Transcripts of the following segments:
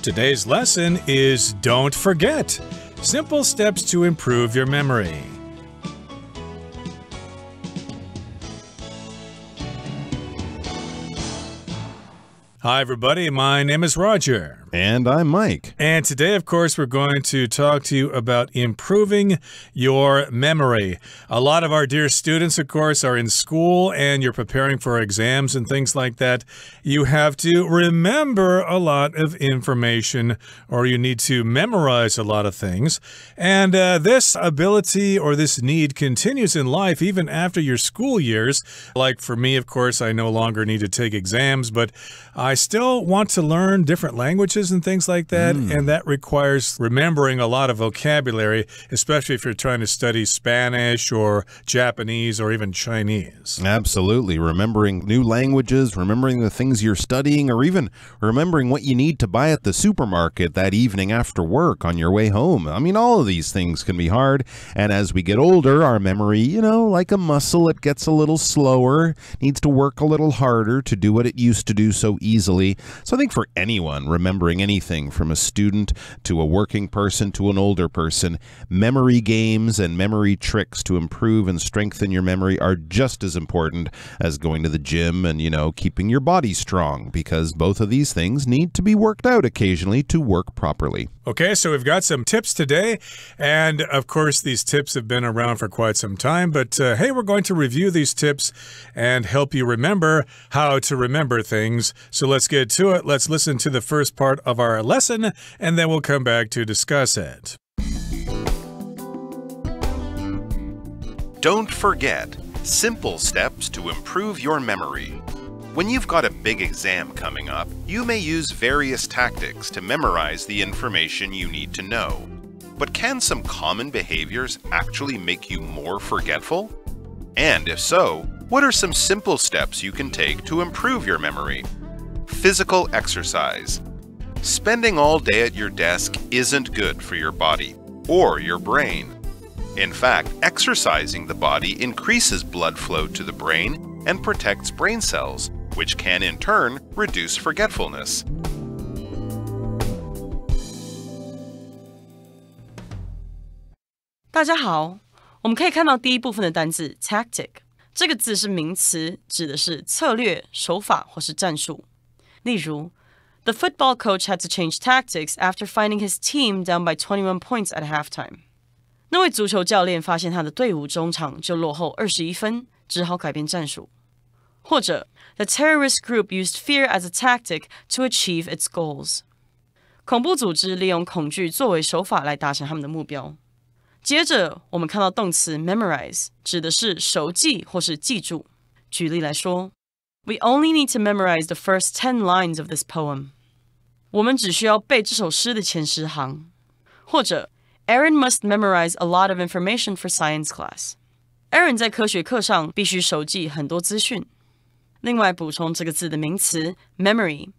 Today's lesson is Don't Forget. Simple steps to improve your memory. Hi, everybody. My name is Roger. And I'm Mike. And today, of course, we're going to talk to you about improving your memory. A lot of our dear students, of course, are in school and you're preparing for exams and things like that. You have to remember a lot of information or you need to memorize a lot of things. And this ability or this need continues in life even after your school years. Like for me, of course, I no longer need to take exams, but I still want to learn different languages and things like that, and that requires remembering a lot of vocabulary, especially if you're trying to study Spanish or Japanese or even Chinese. Absolutely. Remembering new languages, remembering the things you're studying, or even remembering what you need to buy at the supermarket that evening after work on your way home. I mean, all of these things can be hard, and as we get older, our memory, like a muscle, it gets a little slower, needs to work a little harder to do what it used to do so easily. So I think for anyone, remembering anything from a student to a working person to an older person, memory games and memory tricks to improve and strengthen your memory are just as important as going to the gym and, keeping your body strong, because both of these things need to be worked out occasionally to work properly. Okay, so we've got some tips today, and of course these tips have been around for quite some time, but hey, we're going to review these tips and help you remember how to remember things. So let's get to it. Let's listen to the first part of our lesson, and then we'll come back to discuss it. Don't forget, simple steps to improve your memory. When you've got a big exam coming up, you may use various tactics to memorize the information you need to know. But can some common behaviors actually make you more forgetful? And if so, what are some simple steps you can take to improve your memory? Physical exercise. Spending all day at your desk isn't good for your body or your brain. In fact, exercising the body increases blood flow to the brain and protects brain cells, which can in turn reduce forgetfulness. 大家好，我们可以看到第一部分的单字 tactic， 这个字是名词，指的是策略、手法或是战术。例如 The football coach had to change tactics after finding his team down by 21 points at halftime. 那位足球教练发现他的队伍中场就落后21分，只好改变战术。或者 The terrorist group used fear as a tactic to achieve its goals. 恐怖组织利用恐惧作为手法来达成他们的目标。接着我们看到动词 memorize， 指的是熟记或是记住。举例来说 We only need to memorize the first 10 lines of this poem. 我们只需要背这首诗的前10行。或者 Aaron must memorize a lot of information for science class. Aaron 在科学课上必须熟记很多资讯。另外补充这个字的名词 memory,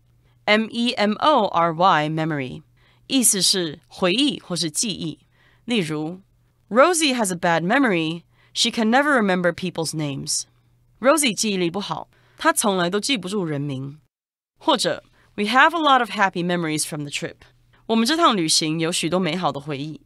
M-E-M-O-R-Y, memory, 意思是回忆或是记忆。例如 Rosie has a bad memory. She can never remember people's names. Rosie 记忆力不好，她从来都记不住人名。或者 We have a lot of happy memories from the trip. 我们这趟旅行有许多美好的回忆。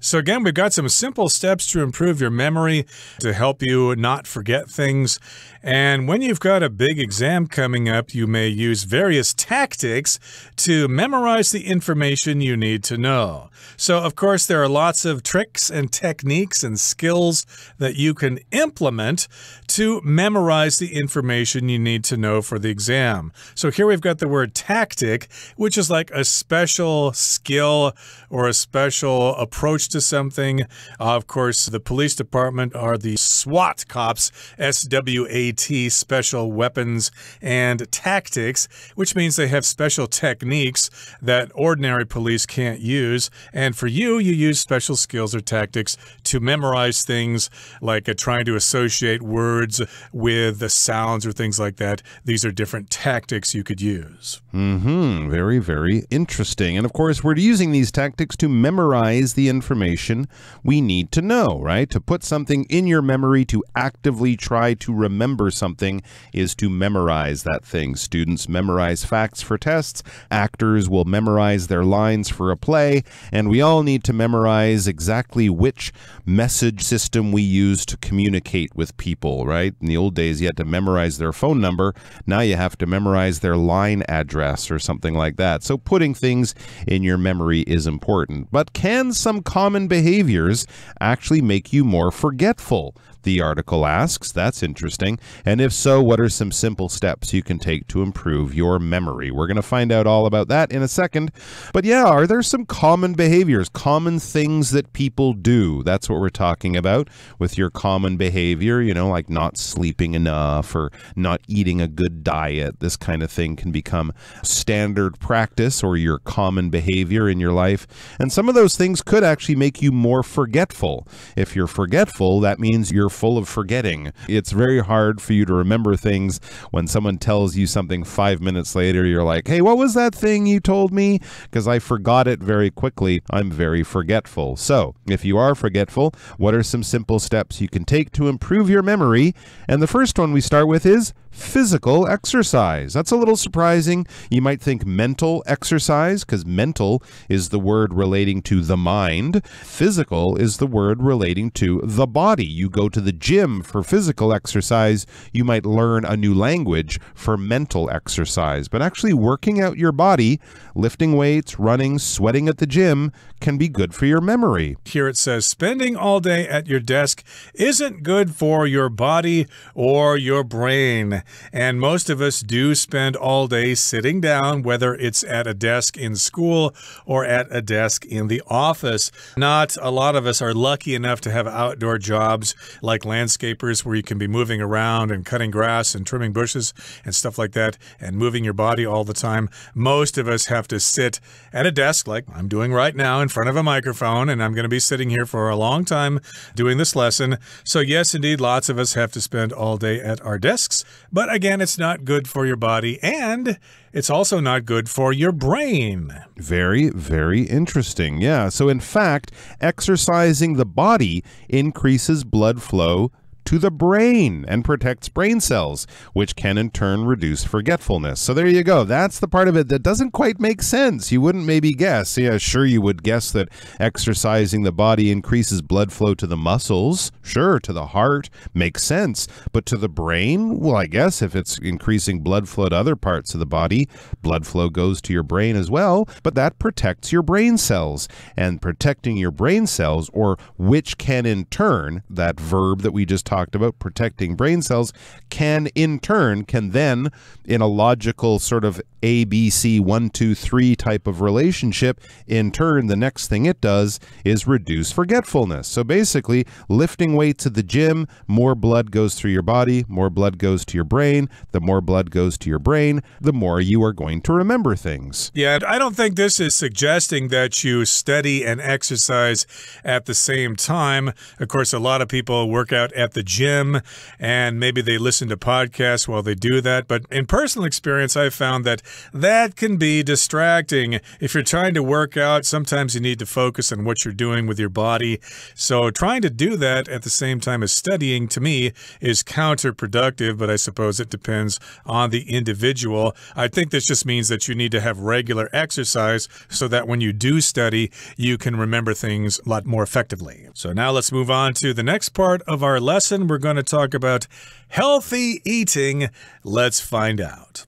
So again, we've got some simple steps to improve your memory, to help you not forget things. And when you've got a big exam coming up, you may use various tactics to memorize the information you need to know. So, of course, there are lots of tricks and techniques and skills that you can implement to memorize the information you need to know for the exam. So here we've got the word tactic, which is like a special skill or a special approach to something. Of course, the police department are the SWAT cops, S-W-A-T, special weapons and tactics, which means they have special techniques that ordinary police can't use. And for you, you use special skills or tactics to memorize things like trying to associate words words with the sounds or things like that. These are different tactics you could use. Very, very interesting. And of course, we're using these tactics to memorize the information we need to know, right? To put something in your memory, to actively try to remember something is to memorize that thing. Students memorize facts for tests. Actors will memorize their lines for a play. And we all need to memorize exactly which message system we use to communicate with people, right? In the old days, you had to memorize their phone number. Now you have to memorize their line address or something like that. So putting things in your memory is important. But can some common behaviors actually make you more forgetful? The article asks. That's interesting. And if so, what are some simple steps you can take to improve your memory? We're going to find out all about that in a second. But yeah, are there some common behaviors, common things that people do? That's what we're talking about with your common behavior, you know, like not sleeping enough or not eating a good diet. This kind of thing can become standard practice or your common behavior in your life. And some of those things could actually make you more forgetful. If you're forgetful, that means you're full of forgetting. It's very hard for you to remember things when someone tells you something 5 minutes later. You're like, hey, what was that thing you told me? Because I forgot it very quickly. I'm very forgetful. So if you are forgetful, what are some simple steps you can take to improve your memory? And the first one we start with is physical exercise. That's a little surprising. You might think mental exercise, because mental is the word relating to the mind. Physical is the word relating to the body. You go to the gym for physical exercise. You might learn a new language for mental exercise. But actually working out your body, lifting weights, running, sweating at the gym can be good for your memory. Here it says, spending all day at your desk isn't good for your body or your brain. And most of us do spend all day sitting down, whether it's at a desk in school or at a desk in the office. Not a lot of us are lucky enough to have outdoor jobs like landscapers where you can be moving around and cutting grass and trimming bushes and stuff like that and moving your body all the time. Most of us have to sit at a desk like I'm doing right now in front of a microphone, and I'm going to be sitting here for a long time doing this lesson. So yes, indeed, lots of us have to spend all day at our desks. But again, it's not good for your body, and it's also not good for your brain. Very, very interesting. Yeah, so in fact, exercising the body increases blood flow to the brain and protects brain cells, which can in turn reduce forgetfulness. So there you go. That's the part of it that doesn't quite make sense. You wouldn't maybe guess. Yeah, sure, you would guess that exercising the body increases blood flow to the muscles. Sure, to the heart. Makes sense. But to the brain? Well, I guess if it's increasing blood flow to other parts of the body, blood flow goes to your brain as well. But that protects your brain cells. And protecting your brain cells, or which can in turn, that verb that we just talked about, protecting brain cells, can then, in a logical sort of ABC 1, 2, 3 type of relationship, in turn, the next thing it does is reduce forgetfulness. So basically, lifting weights at the gym, more blood goes through your body, more blood goes to your brain. The more blood goes to your brain, the more you are going to remember things. Yeah, I don't think this is suggesting that you study and exercise at the same time. Of course, a lot of people work out at the gym, and maybe they listen to podcasts while they do that. But in personal experience, I've found that can be distracting. If you're trying to work out, sometimes you need to focus on what you're doing with your body. So trying to do that at the same time as studying, to me, is counterproductive, but I suppose it depends on the individual. I think this just means that you need to have regular exercise so that when you do study, you can remember things a lot more effectively. So now let's move on to the next part of our lesson. We're going to talk about healthy eating. Let's find out.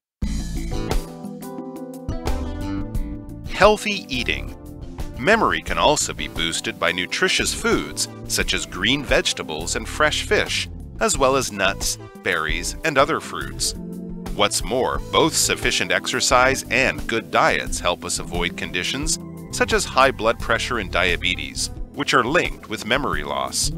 Healthy eating. Memory can also be boosted by nutritious foods such as green vegetables and fresh fish, as well as nuts, berries, and other fruits. What's more, both sufficient exercise and good diets help us avoid conditions such as high blood pressure and diabetes, which are linked with memory loss.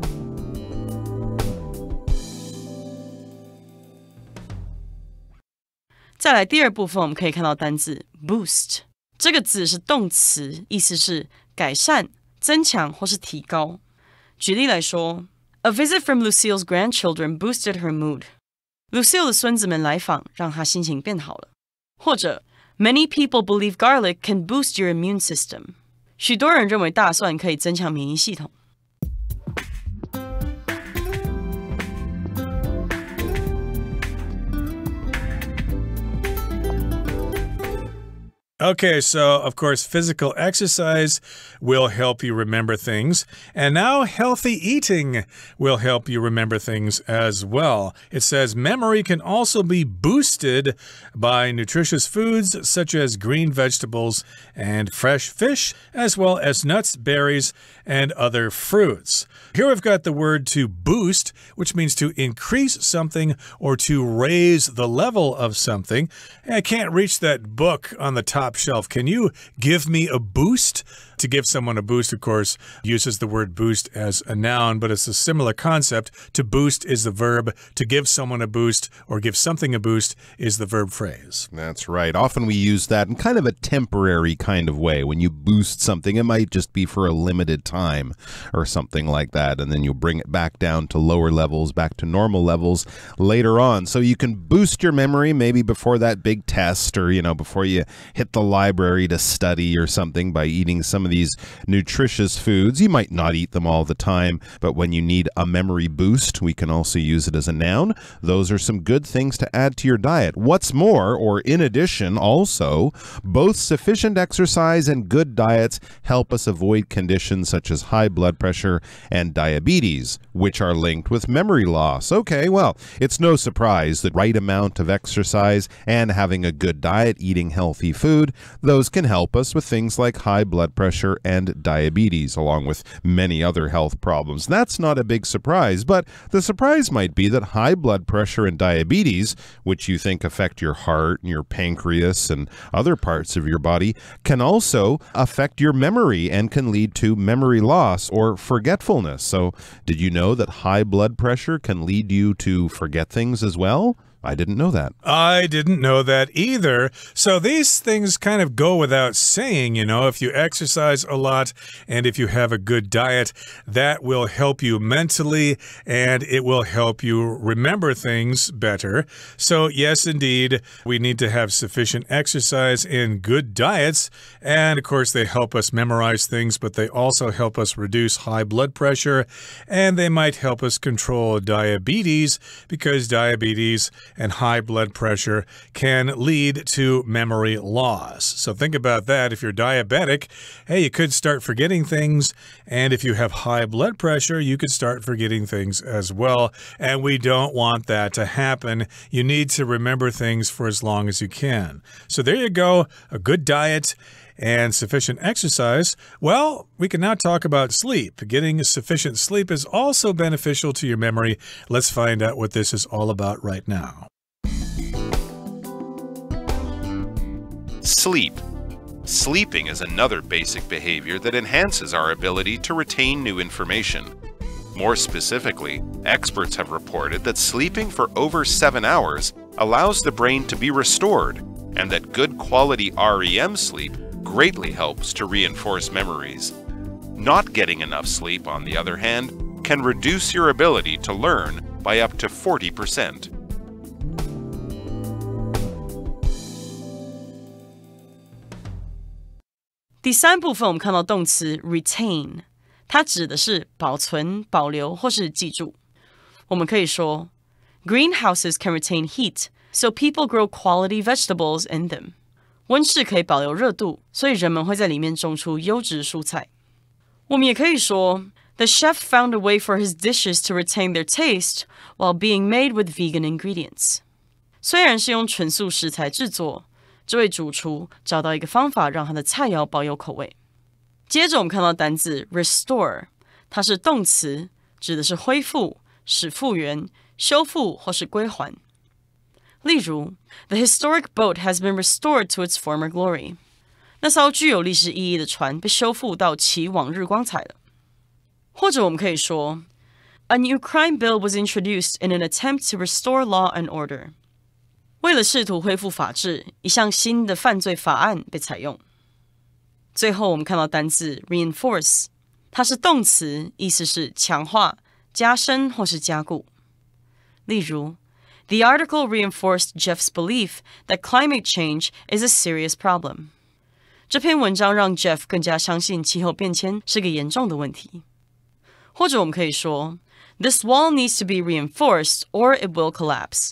再来第二部分，我们可以看到单字 boost。这个字是动词，意思是改善、增强或是提高。举例来说 A visit from Lucille's grandchildren boosted her mood. Lucille 的孙子们来访，让她心情变好了。或者 Many people believe garlic can boost your immune system. 许多人认为大蒜可以增强免疫系统。Okay, so of course, physical exercise will help you remember things. And now healthy eating will help you remember things as well. It says memory can also be boosted by nutritious foods such as green vegetables and fresh fish, as well as nuts, berries, and other fruits. Here we've got the word to boost, which means to increase something or to raise the level of something. I can't reach that book on the top shelf. Can you give me a boost? To give someone a boost, of course, uses the word boost as a noun, but it's a similar concept. To boost is the verb. To give someone a boost or give something a boost is the verb phrase. That's right. Often we use that in kind of a temporary kind of way. When you boost something, it might just be for a limited time or something like that, and then you'll bring it back down to lower levels, back to normal levels later on. So you can boost your memory maybe before that big test or, before you hit the library to study or something by eating some of these nutritious foods. You might not eat them all the time, but when you need a memory boost, we can also use it as a noun. Those are some good things to add to your diet. What's more, or in addition, also, both sufficient exercise and good diets help us avoid conditions such as high blood pressure and diabetes, which are linked with memory loss. Okay, well, it's no surprise the right amount of exercise and having a good diet, eating healthy food, those can help us with things like high blood pressure and diabetes, along with many other health problems. That's not a big surprise, but the surprise might be that high blood pressure and diabetes, which you think affect your heart and your pancreas and other parts of your body, can also affect your memory and can lead to memory loss or forgetfulness. So, did you know that high blood pressure can lead you to forget things as well? I didn't know that. I didn't know that either. So these things kind of go without saying, if you exercise a lot and if you have a good diet, that will help you mentally and it will help you remember things better. So yes, indeed, we need to have sufficient exercise and good diets. And of course, they help us memorize things, but they also help us reduce high blood pressure and they might help us control diabetes because diabetes and high blood pressure can lead to memory loss. So think about that. If you're diabetic, hey, you could start forgetting things. And if you have high blood pressure, you could start forgetting things as well. And we don't want that to happen. You need to remember things for as long as you can. So there you go. A good diet and sufficient exercise. Well, we can now talk about sleep. Getting sufficient sleep is also beneficial to your memory. Let's find out what this is all about right now. Sleep. Sleeping is another basic behavior that enhances our ability to retain new information. More specifically, experts have reported that sleeping for over 7 hours allows the brain to be restored, and that good quality REM sleep greatly helps to reinforce memories. Not getting enough sleep, on the other hand, can reduce your ability to learn by up to 40%. 第三部分我们看到动词 retain， 它指的是保存、保留或是记住。我们可以说 Greenhouses can retain heat, so people grow quality vegetables in them. 温室可以保留热度，所以人们会在里面种出优质蔬菜。我们也可以说 The chef found a way for his dishes to retain their taste while being made with vegan ingredients. 虽然是用纯素食材制作，这位主厨找到一个方法让他的菜肴保有口味。接着我们看到单字 restore， 它是动词，指的是恢复、使复原、修复或是归还。例如 The historic boat has been restored to its former glory. 那艘具有历史意义的船被修复到其往日光彩了。或者我们可以说 A new crime bill was introduced in an attempt to restore law and order. 为了试图恢复法治，一项新的犯罪法案被采用。最后我们看到单字 reinforce， 它是动词，意思是强化、加深或是加固。例如 The article reinforced Jeff's belief that climate change is a serious problem. 这篇文章让 Jeff 更加相信气候变迁是个严重的问题。或者我们可以说 This wall needs to be reinforced or it will collapse.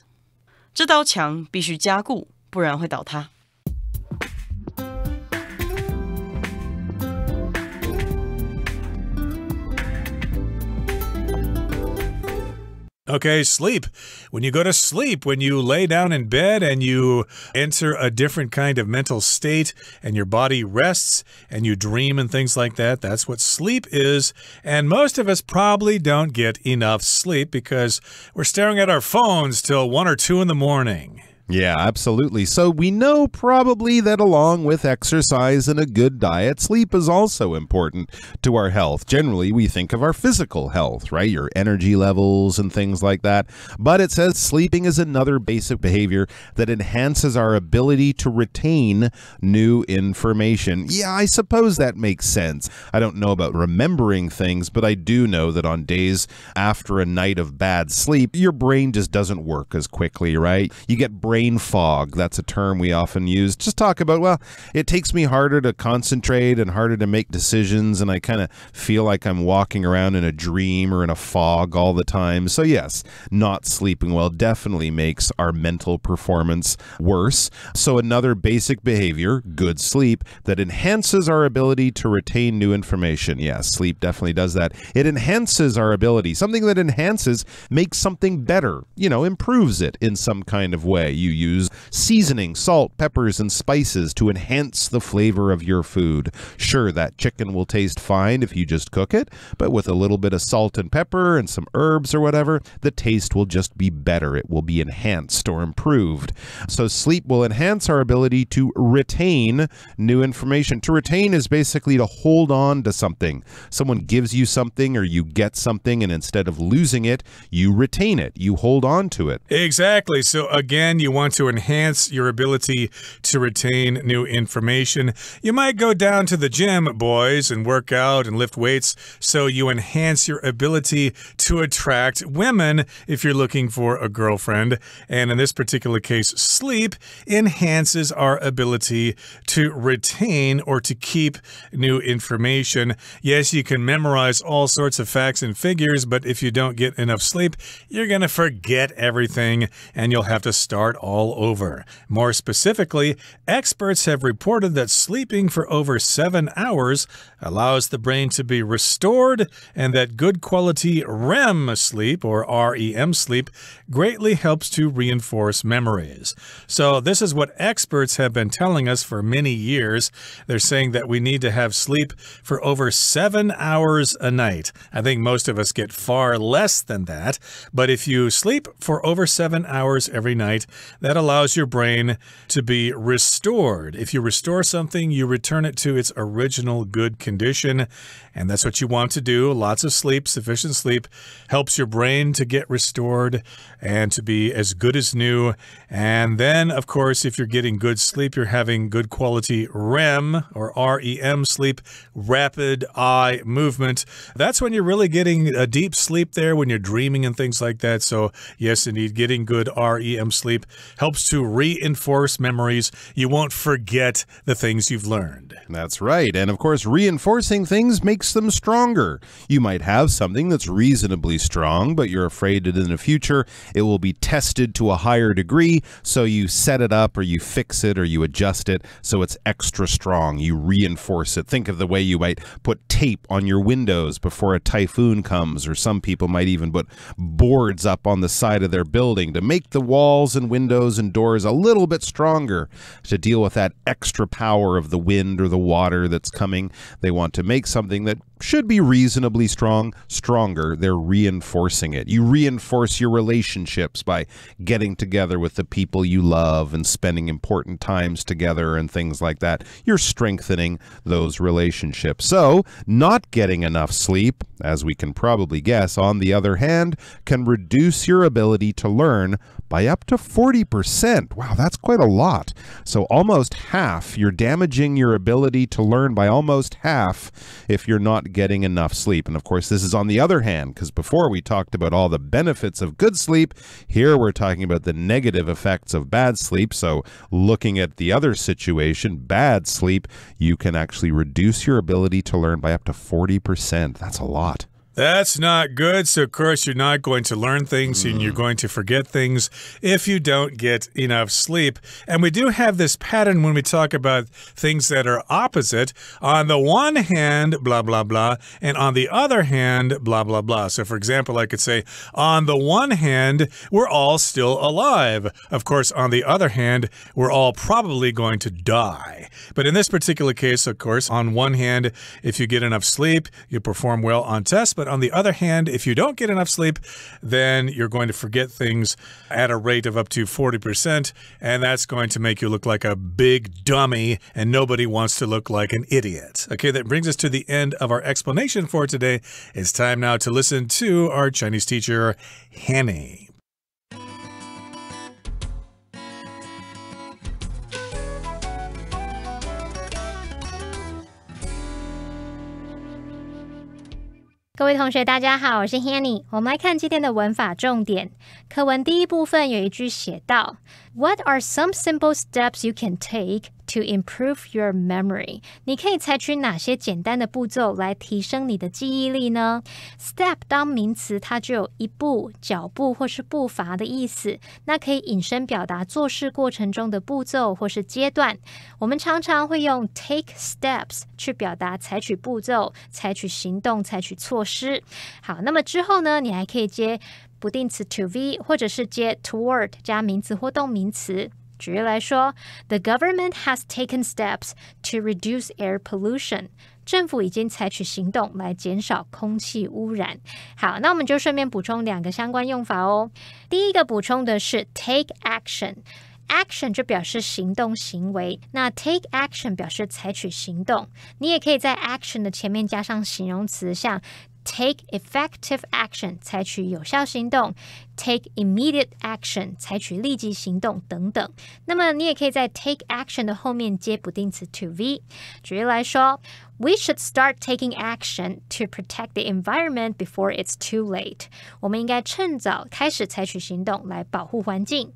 这道墙必须加固，不然会倒塌。Okay, sleep. When you go to sleep, when you lay down in bed and you enter a different kind of mental state and your body rests and you dream and things like that, that's what sleep is. And most of us probably don't get enough sleep because we're staring at our phones till 1 or 2 in the morning. Yeah, absolutely. So we know probably that along with exercise and a good diet, sleep is also important to our health. Generally, we think of our physical health, right? Your energy levels and things like that. But it says sleeping is another basic behavior that enhances our ability to retain new information. Yeah, I suppose that makes sense. I don't know about remembering things, but I do know that on days after a night of bad sleep, your brain just doesn't work as quickly, right? You get brain fog. That's a term we often use. Just talk about, well, it takes me harder to concentrate and harder to make decisions, and I kind of feel like I'm walking around in a dream or in a fog all the time. So yes, not sleeping well definitely makes our mental performance worse. So another basic behavior, good sleep, that enhances our ability to retain new information. Yes, sleep definitely does that. It enhances our ability. Something that enhances makes something better, improves it in some kind of way. You use seasoning, salt, peppers, and spices to enhance the flavor of your food. Sure, that chicken will taste fine if you just cook it, but with a little bit of salt and pepper and some herbs or whatever, the taste will just be better. It will be enhanced or improved. So sleep will enhance our ability to retain new information. To retain is basically to hold on to something. Someone gives you something or you get something, and instead of losing it, you retain it. You hold on to it. Exactly. So again, you want to enhance your ability to retain new information. You might go down to the gym, boys, and work out and lift weights, so you enhance your ability to attract women if you're looking for a girlfriend. And in this particular case, sleep enhances our ability to retain or to keep new information. Yes, you can memorize all sorts of facts and figures, but if you don't get enough sleep, you're going to forget everything and you'll have to start all over. More specifically, experts have reported that sleeping for over 7 hours allows the brain to be restored, and that good quality REM sleep, or REM sleep, greatly helps to reinforce memories. So this is what experts have been telling us for many years. They're saying that we need to have sleep for over 7 hours a night. I think most of us get far less than that, but if you sleep for over 7 hours every night, that allows your brain to be restored. If you restore something, you return it to its original good condition, and that's what you want to do. Lots of sleep, sufficient sleep, helps your brain to get restored and to be as good as new. And then, of course, if you're getting good sleep, you're having good quality REM, or REM sleep, rapid eye movement. That's when you're really getting a deep sleep there, when you're dreaming and things like that. So yes, indeed, getting good REM sleep helps to reinforce memories. You won't forget the things you've learned. That's right. And of course, reinforcing things makes them stronger. You might have something that's reasonably strong, but you're afraid that in the future it will be tested to a higher degree. So you set it up, or you fix it, or you adjust it so it's extra strong. You reinforce it. Think of the way you might put tape on your windows before a typhoon comes, or some people might even put boards up on the side of their building to make the walls and windows and doors a little bit stronger to deal with that extra power of the wind or the water that's coming. They want to make something that should be reasonably strong, stronger. They're reinforcing it. You reinforce your relationships by getting together with the people you love and spending important times together and things like that. You're strengthening those relationships. So, not getting enough sleep, as we can probably guess, on the other hand, can reduce your ability to learn by up to 40%. Wow, that's quite a lot. So almost half. You're damaging your ability to learn by almost half if you're not not getting enough sleep. And of course, this is on the other hand, because before we talked about all the benefits of good sleep, here we're talking about the negative effects of bad sleep. So looking at the other situation, bad sleep, you can actually reduce your ability to learn by up to 40%. That's a lot. That's not good. So, of course, you're not going to learn things and you're going to forget things if you don't get enough sleep. And we do have this pattern when we talk about things that are opposite. On the one hand, blah, blah, blah. And on the other hand, blah, blah, blah. So, for example, I could say, on the one hand, we're all still alive. Of course, on the other hand, we're all probably going to die. But in this particular case, of course, on one hand, if you get enough sleep, you perform well on tests. But on the other hand, if you don't get enough sleep, then you're going to forget things at a rate of up to 40%, and that's going to make you look like a big dummy, and nobody wants to look like an idiot. Okay, that brings us to the end of our explanation for today. It's time now to listen to our Chinese teacher, Hanny. 各位同学大家好，我是 Hanny。 我们来看今天的文法重点。课文第一部分有一句写到 What are some simple steps you can take to improve your memory? 你可以采取哪些简单的步骤来提升你的记忆力呢？ Step 当名词，它就有一步、脚步或是步伐的意思，那可以引申表达做事过程中的步骤或是阶段。我们常常会用 take steps 去表达采取步骤、采取行动、采取措施。好，那么之后呢，你还可以接不定词 to be 或者是接 toward 加名词或动名词。举例来说 The government has taken steps to reduce air pollution. 政府已经采取行动来减少空气污染。好，那我们就顺便补充两个相关用法哦。第一个补充的是 take action。Action 就表示行动行为，那 take action 表示采取行动。你也可以在 action 的前面加上形容词，像 take effective action 采取有效行动， take immediate action 采取立即行动等等。那么你也可以在 take action 的后面接不定词 to be。举例来说 We should start taking action to protect the environment before it's too late. 我们应该趁早开始采取行动来保护环境。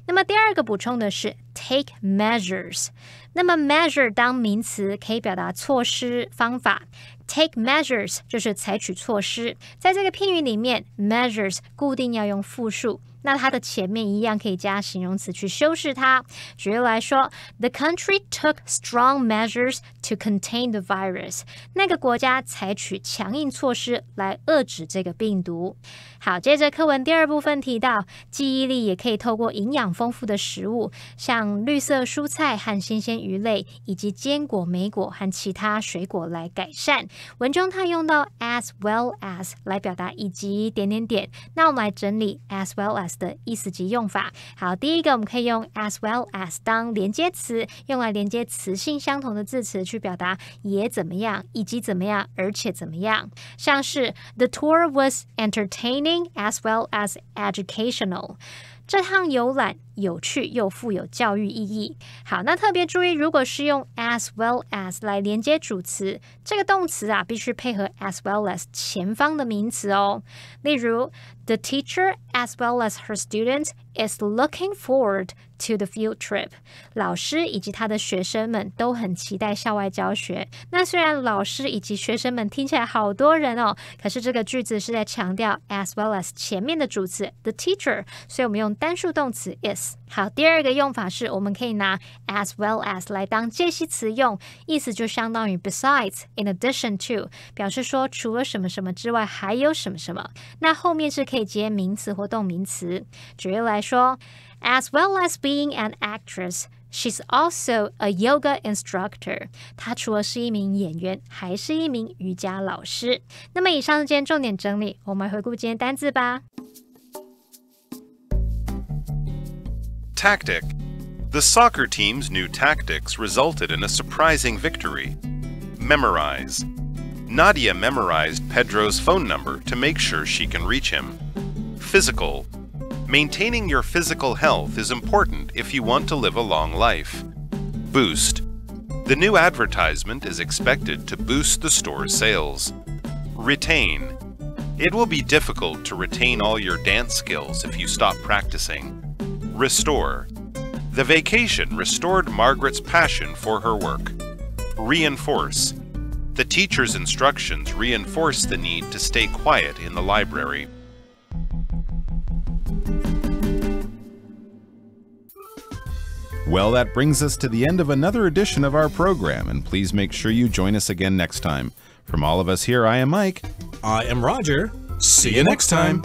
那么第二个补充的是 take measures。 那么 measure 当名词可以表达措施、方法。Take measures 就是采取措施。在这个片语里面 measures 固定要用复数，那它的前面一样可以加形容词去修饰它。举例来说 The country took strong measures to contain the virus. 那个国家采取强硬措施来遏制这个病毒。好，接着课文第二部分提到记忆力也可以透过营养丰富的食物，像绿色蔬菜和新鲜鱼类，以及坚果、莓果和其他水果来改善。文中它用到 as well as 来表达以及点点点，那我们来整理 as well as 的意思及用法。好，第一个我们可以用 as well as 当连接词，用来连接词性相同的字词去表达也怎么样，以及怎么样，而且怎么样。像是 The tour was entertaining as well as educational. 这趟游览有趣又富有教育意义。好，那特别注意，如果是用 as well as 来连接主词，这个动词啊必须配合 as well as 前方的名词哦。例如 The teacher as well as her students is looking forward to the field trip. 老师以及他的学生们都很期待校外教学。那虽然老师以及学生们听起来好多人哦，可是这个句子是在强调 as well as 前面的主词 the teacher， 所以我们用单数动词 is。好，第二个用法是我们可以拿 as well as 来当介系词用，意思就相当于 besides, in addition to， 表示说除了什么什么之外还有什么什么。那后面是可以接名词或动名词。举例来说 As well as being an actress, she's also a yoga instructor. 她除了是一名演员，还是一名瑜伽老师。那么以上是今天重点整理，我们来回顾今天单字吧。Tactic. The soccer team's new tactics resulted in a surprising victory. Memorize. Nadia memorized Pedro's phone number to make sure she can reach him. Physical. Maintaining your physical health is important if you want to live a long life. Boost. The new advertisement is expected to boost the store's sales. Retain. It will be difficult to retain all your dance skills if you stop practicing. Restore. The vacation restored Margaret's passion for her work. Reinforce. The teacher's instructions reinforce the need to stay quiet in the library. Well, that brings us to the end of another edition of our program, and please make sure you join us again next time. From all of us here, I am Mike. I am Roger. See you next time.